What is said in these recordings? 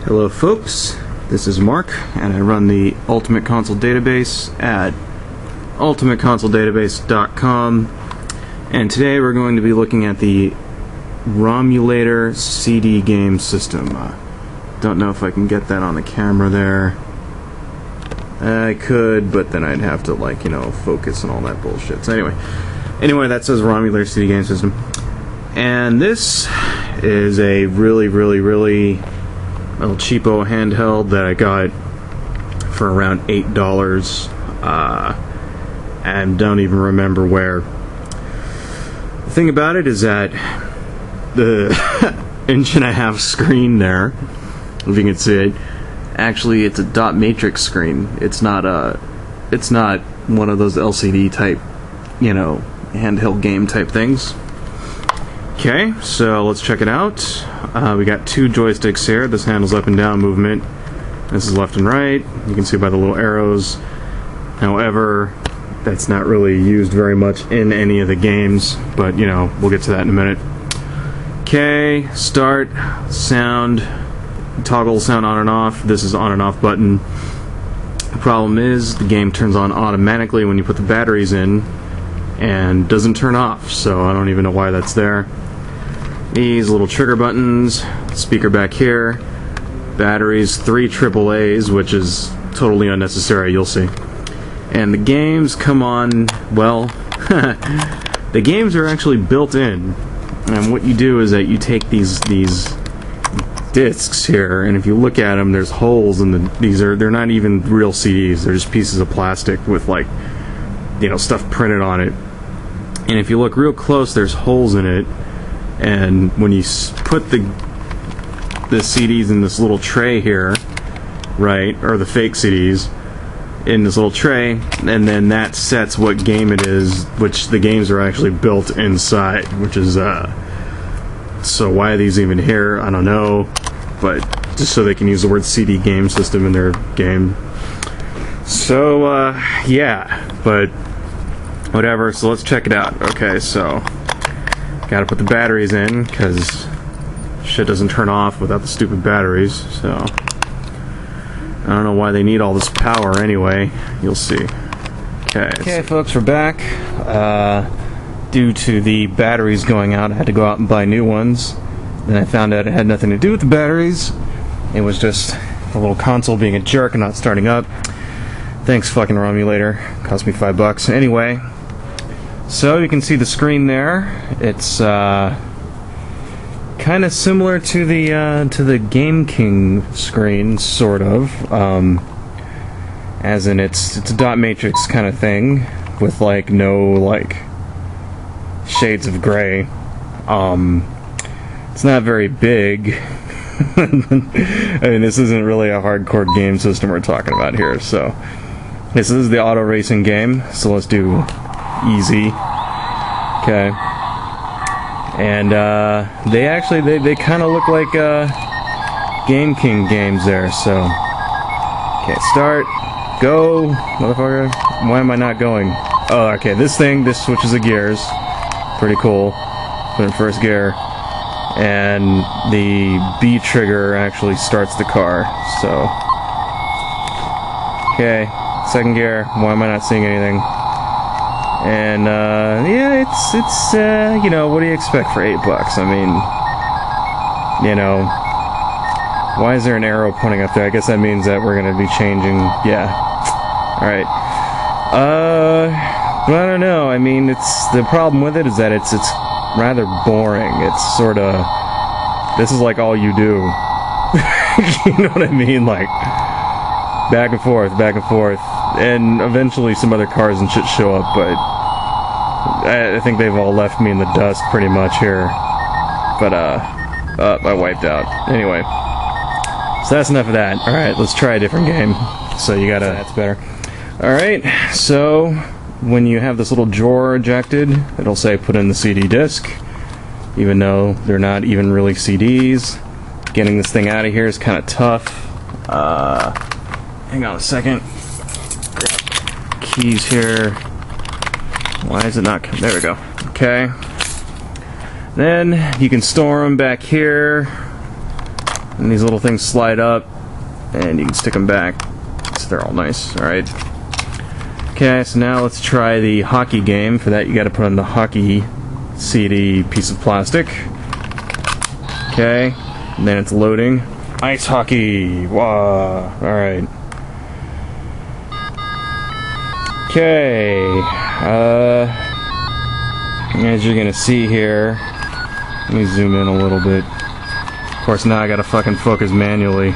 Hello folks, this is Mark, and I run the Ultimate Console Database at ultimateconsoledatabase.com, and today we're going to be looking at the Romulator CD game system. Don't know if I can get that on the camera there. I could, but then I'd have to, focus and all that bullshit. So anyway, that says Romulator CD game system. And this is a really little cheapo handheld that I got for around $8, and don't even remember where. The thing about it is that the 1.5-inch screen there, if you can see it, actually it's a dot matrix screen. It's not one of those LCD type, handheld game type things. Okay, so let's check it out. We got two joysticks here. This handles up and down movement. This is left and right. You can see by the little arrows. However, that's not really used very much in any of the games, but we'll get to that in a minute. Okay, start, sound, toggle sound on and off. This is on and off button. The problem is the game turns on automatically when you put the batteries in and doesn't turn off, so I don't even know why that's there. These little trigger buttons, speaker back here, batteries, 3 AAAs, which is totally unnecessary, you'll see. And the games come on, well, the games are actually built in, and what you do is that you take these discs here, and if you look at them, there's holes in they're not even real CDs, they're just pieces of plastic with stuff printed on it. And if you look real close, there's holes in it, and when you put the CDs in this little tray here, right, or the fake CDs in this little tray, and then that sets what game it is, which the games are actually built inside, which is so why are these even here? I don't know, but just so they can use the word CD game system in their game. So yeah, but whatever, so let's check it out. Okay, so gotta put the batteries in because shit doesn't turn off without the stupid batteries, so I don't know why they need all this power anyway. You'll see. Okay, folks, we're back. Due to the batteries going out, I had to go out and buy new ones. Then I found out it had nothing to do with the batteries. It was just the little console being a jerk and not starting up. Thanks, fucking Romulator. Cost me $5. Anyway, so you can see the screen there. It's kind of similar to the Game King screen, sort of. As in, it's a dot matrix kind of thing with no shades of gray. It's not very big. I mean, this isn't really a hardcore game system we're talking about here, so. This is the auto racing game, so let's do easy. Okay. And they kind of look like Game King games there, so. Okay, start, go, motherfucker. Why am I not going? Oh, okay, this switches the gears. Pretty cool. Put in first gear. And the B trigger actually starts the car, so. Okay. Second gear, why am I not seeing anything? And, yeah, it's what do you expect for $8? I mean, why is there an arrow pointing up there? I guess that means that we're gonna be changing, yeah. Alright. But I don't know, I mean, the problem with it is that it's rather boring. It's sorta, this is all you do. You know what I mean? Back and forth, and eventually some other cars and shit show up, but I think they've all left me in the dust pretty much here. But, I wiped out. Anyway, so that's enough of that. Alright, let's try a different game. So you gotta, that's better. Alright, so when you have this little drawer ejected, it'll say put in the CD disc, even though they're not even really CDs. Getting this thing out of here is kind of tough. Hang on a second. Grab keys here. Why is it not coming? There we go. Okay. Then you can store them back here. And these little things slide up, and you can stick them back, so they're all nice. Alright. Okay, so now let's try the hockey game. For that, you gotta put on the hockey CD piece of plastic. Okay, and then it's loading. Ice hockey! Wow! Alright. Okay, as you're gonna see here, let me zoom in a little bit. Of course, now I gotta fucking focus manually.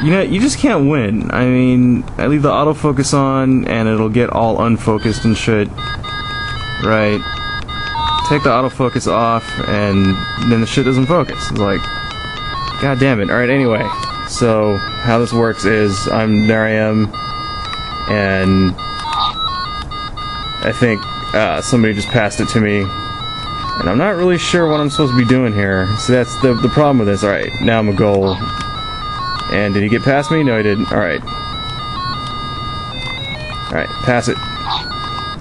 You know, you just can't win. I mean, I leave the autofocus on, and it'll get all unfocused and shit. Right. Take the autofocus off, and then the shit doesn't focus. It's like, god damn it. Alright, anyway. So, how this works is, there I am, and I think somebody just passed it to me, and I'm not really sure what I'm supposed to be doing here. So that's the problem with this. Alright, now I'm a goal. And did he get past me? No, he didn't. Alright. Alright, pass it.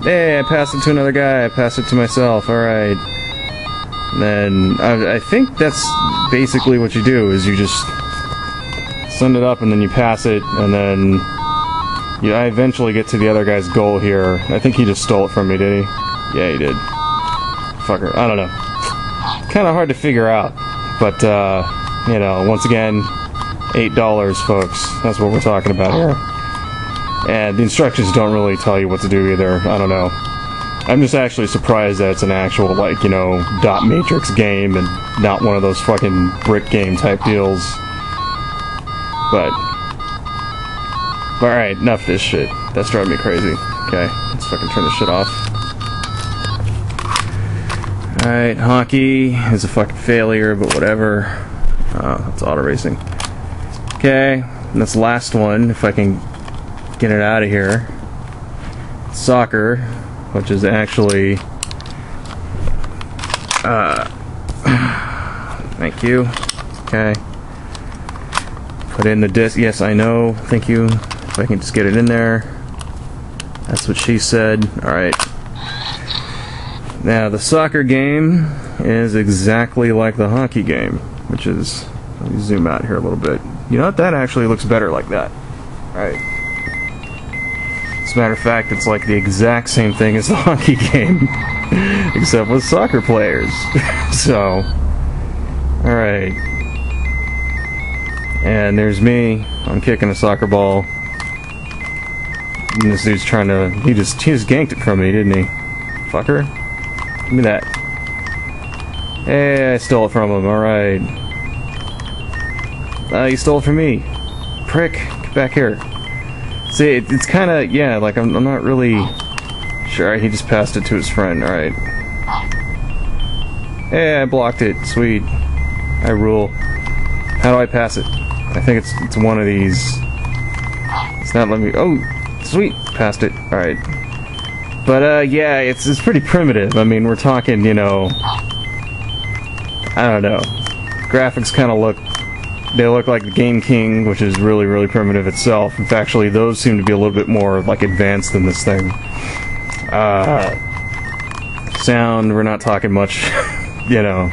Hey, I passed it to another guy. I passed it to myself. Alright. Then, I think that's basically what you do, is you just send it up and then you pass it, and then I eventually get to the other guy's goal here. I think he just stole it from me, did he? Yeah, he did. Fucker. I don't know. Kind of hard to figure out. But, you know, once again, $8, folks. That's what we're talking about here. And the instructions don't really tell you what to do either. I don't know. I'm just actually surprised that it's an actual, like, you know, dot matrix game and not one of those fucking brick game type deals. But alright, enough of this shit. That's driving me crazy. Okay, let's fucking turn this shit off. Alright, hockey is a fucking failure, but whatever. That's auto racing. Okay, and this last one, if I can get it out of here. Soccer, which is actually... thank you. Okay. Put in the disc. Yes, I know. Thank you. If I can just get it in there. That's what she said. Alright. Now, the soccer game is exactly like the hockey game, which is... Let me zoom out here a little bit. You know what? That actually looks better like that. Alright. As a matter of fact, it's like the exact same thing as the hockey game, except with soccer players. So, alright. And there's me. I'm kicking a soccer ball. And this dude's trying to... He just ganked it from me, didn't he? Fucker. Give me that. Hey, I stole it from him. Alright. You stole it from me. Prick. Get back here. See, it's kind of... Yeah, like, I'm not really sure. He just passed it to his friend. Alright. Hey, I blocked it. Sweet. I rule. How do I pass it? I think it's one of these. It's not letting me... Oh, sweet. Passed it. Alright. But, yeah, it's pretty primitive. I mean, we're talking, you know... I don't know. Graphics kind of look... They look like the Game King, which is really, really primitive itself. In fact, actually, those seem to be a little bit more, like, advanced than this thing. Sound, we're not talking much, you know.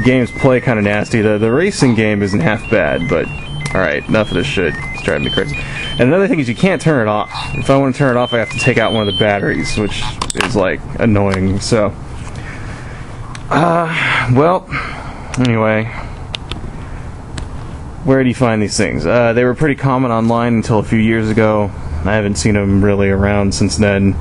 Games play kind of nasty. The racing game isn't half bad, but alright, enough of this shit. It's driving me crazy. And another thing is you can't turn it off. If I want to turn it off, I have to take out one of the batteries, which is, like, annoying, so... well, anyway... Where do you find these things? They were pretty common online until a few years ago. I haven't seen them really around since then.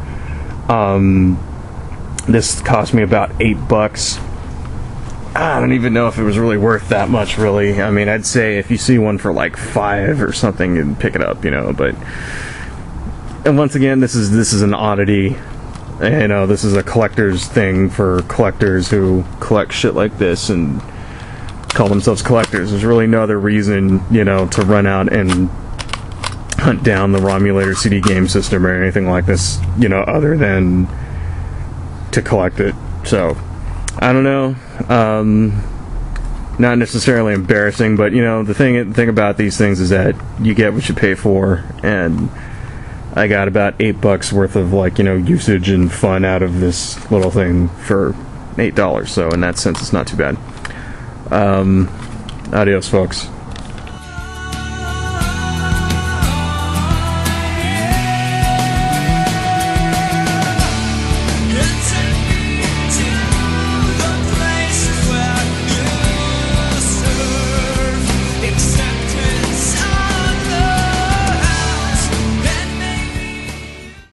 This cost me about $8. I don't even know if it was really worth that much, really. I mean, I'd say if you see one for like $5 or something, you'd pick it up, you know. But and once again, this is an oddity. You know, this is a collector's thing for collectors who collect shit like this and call themselves collectors. There's really no other reason, you know, to run out and hunt down the Romulator CD game system or anything like this, you know, other than to collect it. So, I don't know. Not necessarily embarrassing, but, you know, the thing about these things is that you get what you pay for, and I got about $8 worth of, like, you know, usage and fun out of this little thing for $8, so in that sense it's not too bad. Adios, folks.